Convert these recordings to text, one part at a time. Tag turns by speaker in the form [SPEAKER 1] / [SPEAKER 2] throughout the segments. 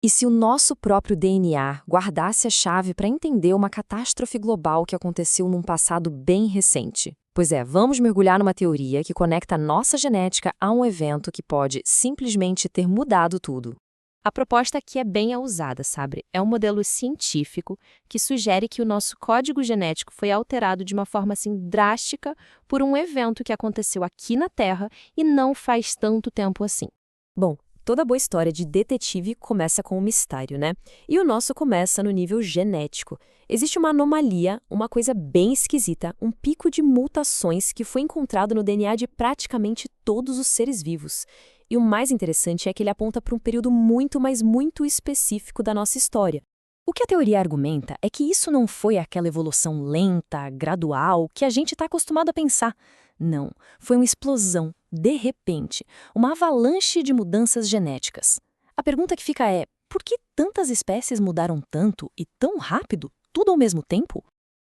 [SPEAKER 1] E se o nosso próprio DNA guardasse a chave para entender uma catástrofe global que aconteceu num passado bem recente? Pois é, vamos mergulhar numa teoria que conecta a nossa genética a um evento que pode simplesmente ter mudado tudo.
[SPEAKER 2] A proposta aqui é bem ousada, sabe? É um modelo científico que sugere que o nosso código genético foi alterado de uma forma assim drástica por um evento que aconteceu aqui na Terra e não faz tanto tempo assim.
[SPEAKER 1] Bom, toda boa história de detetive começa com um mistério, né? E o nosso começa no nível genético. Existe uma anomalia, uma coisa bem esquisita, um pico de mutações que foi encontrado no DNA de praticamente todos os seres vivos. E o mais interessante é que ele aponta para um período muito, mas muito específico da nossa história. O que a teoria argumenta é que isso não foi aquela evolução lenta, gradual, que a gente está acostumado a pensar. Não, foi uma explosão, de repente, uma avalanche de mudanças genéticas. A pergunta que fica é, por que tantas espécies mudaram tanto e tão rápido, tudo ao mesmo tempo?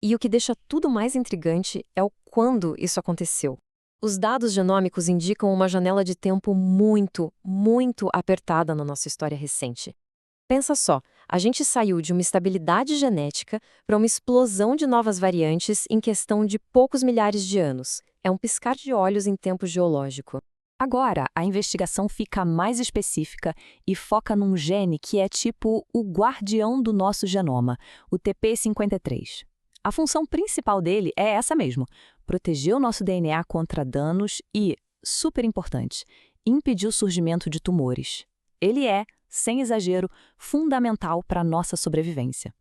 [SPEAKER 1] E o que deixa tudo mais intrigante é o quando isso aconteceu. Os dados genômicos indicam uma janela de tempo muito, muito apertada na nossa história recente. Pensa só, a gente saiu de uma estabilidade genética para uma explosão de novas variantes em questão de poucos milhares de anos. É um piscar de olhos em tempo geológico.
[SPEAKER 3] Agora, a investigação fica mais específica e foca num gene que é tipo o guardião do nosso genoma, o TP53. A função principal dele é essa mesmo, proteger o nosso DNA contra danos e, super importante, impedir o surgimento de tumores. Ele é, sem exagero, fundamental para a nossa sobrevivência.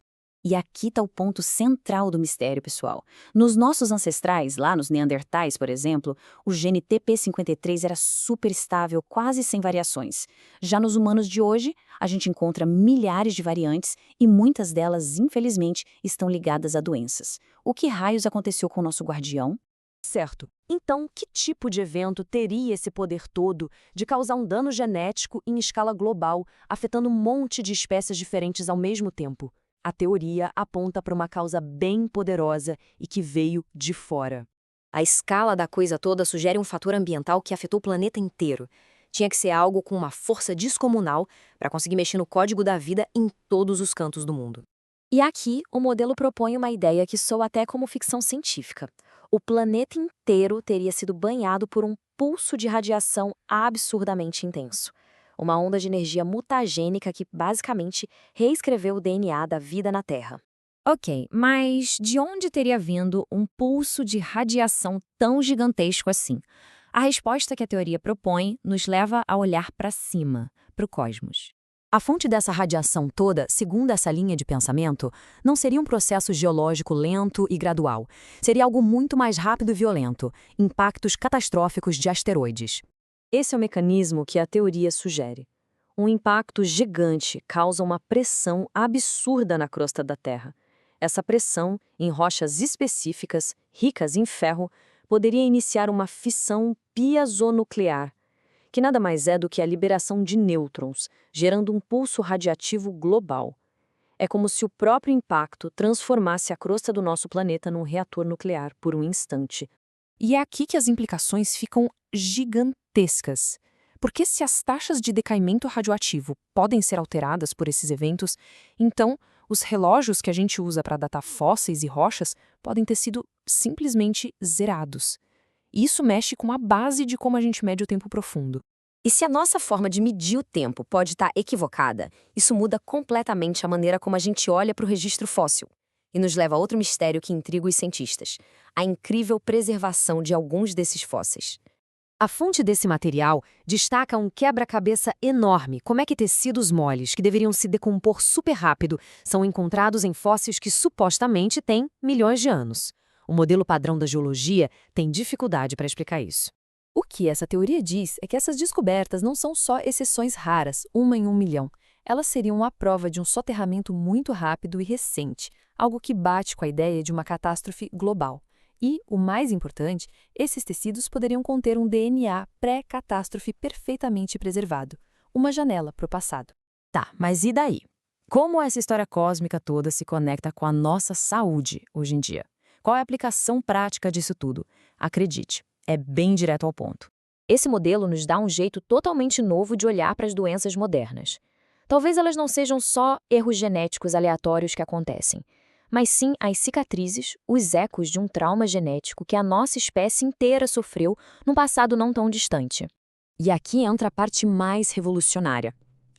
[SPEAKER 4] E aqui está o ponto central do mistério, pessoal. Nos nossos ancestrais, lá nos Neandertais, por exemplo, o gene TP53 era super estável, quase sem variações. Já nos humanos de hoje, a gente encontra milhares de variantes e muitas delas, infelizmente, estão ligadas a doenças. O que raios aconteceu com o nosso guardião?
[SPEAKER 3] Certo. Então, que tipo de evento teria esse poder todo de causar um dano genético em escala global, afetando um monte de espécies diferentes ao mesmo tempo? A teoria aponta para uma causa bem poderosa e que veio de fora.
[SPEAKER 1] A escala da coisa toda sugere um fator ambiental que afetou o planeta inteiro. Tinha que ser algo com uma força descomunal para conseguir mexer no código da vida em todos os cantos do mundo. E aqui, o modelo propõe uma ideia que soa até como ficção científica. O planeta inteiro teria sido banhado por um pulso de radiação absurdamente intenso. Uma onda de energia mutagênica que basicamente reescreveu o DNA da vida na Terra. Ok, mas de onde teria vindo um pulso de radiação tão gigantesco assim? A resposta que a teoria propõe nos leva a olhar para cima, para o cosmos.
[SPEAKER 3] A fonte dessa radiação toda, segundo essa linha de pensamento, não seria um processo geológico lento e gradual. Seria algo muito mais rápido e violento, impactos catastróficos de asteroides.
[SPEAKER 1] Esse é o mecanismo que a teoria sugere. Um impacto gigante causa uma pressão absurda na crosta da Terra. Essa pressão, em rochas específicas, ricas em ferro, poderia iniciar uma fissão piezonuclear, que nada mais é do que a liberação de nêutrons, gerando um pulso radiativo global. É como se o próprio impacto transformasse a crosta do nosso planeta num reator nuclear por um instante.
[SPEAKER 2] E é aqui que as implicações ficam gigantescas. Porque se as taxas de decaimento radioativo podem ser alteradas por esses eventos, então os relógios que a gente usa para datar fósseis e rochas podem ter sido simplesmente zerados. Isso mexe com a base de como a gente mede o tempo profundo.
[SPEAKER 1] E se a nossa forma de medir o tempo pode estar equivocada, isso muda completamente a maneira como a gente olha para o registro fóssil. E nos leva a outro mistério que intriga os cientistas: a incrível preservação de alguns desses fósseis.
[SPEAKER 3] A fonte desse material destaca um quebra-cabeça enorme. Como é que tecidos moles, que deveriam se decompor super rápido, são encontrados em fósseis que supostamente têm milhões de anos? O modelo padrão da geologia tem dificuldade para explicar isso.
[SPEAKER 2] O que essa teoria diz é que essas descobertas não são só exceções raras, 1 em 1 milhão. Elas seriam a prova de um soterramento muito rápido e recente, algo que bate com a ideia de uma catástrofe global. E, o mais importante, esses tecidos poderiam conter um DNA pré-catástrofe perfeitamente preservado, uma janela para o passado.
[SPEAKER 3] Tá, mas e daí? Como essa história cósmica toda se conecta com a nossa saúde hoje em dia? Qual é a aplicação prática disso tudo? Acredite, é bem direto ao ponto.
[SPEAKER 1] Esse modelo nos dá um jeito totalmente novo de olhar para as doenças modernas.
[SPEAKER 2] Talvez elas não sejam só erros genéticos aleatórios que acontecem, mas sim as cicatrizes, os ecos de um trauma genético que a nossa espécie inteira sofreu num passado não tão distante.
[SPEAKER 1] E aqui entra a parte mais revolucionária.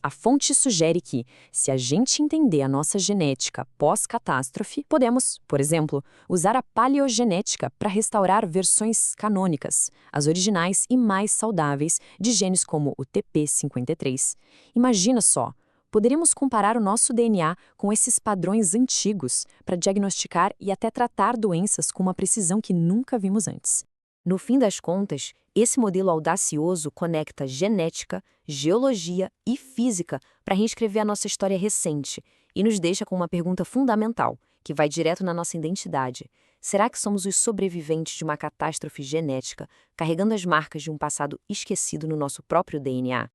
[SPEAKER 1] A fonte sugere que, se a gente entender a nossa genética pós-catástrofe, podemos, por exemplo, usar a paleogenética para restaurar versões canônicas, as originais e mais saudáveis, de genes como o TP53. Imagina só, poderíamos comparar o nosso DNA com esses padrões antigos para diagnosticar e até tratar doenças com uma precisão que nunca vimos antes.
[SPEAKER 2] No fim das contas, esse modelo audacioso conecta genética, geologia e física para reescrever a nossa história recente e nos deixa com uma pergunta fundamental, que vai direto na nossa identidade. Será que somos os sobreviventes de uma catástrofe genética, carregando as marcas de um passado esquecido no nosso próprio DNA?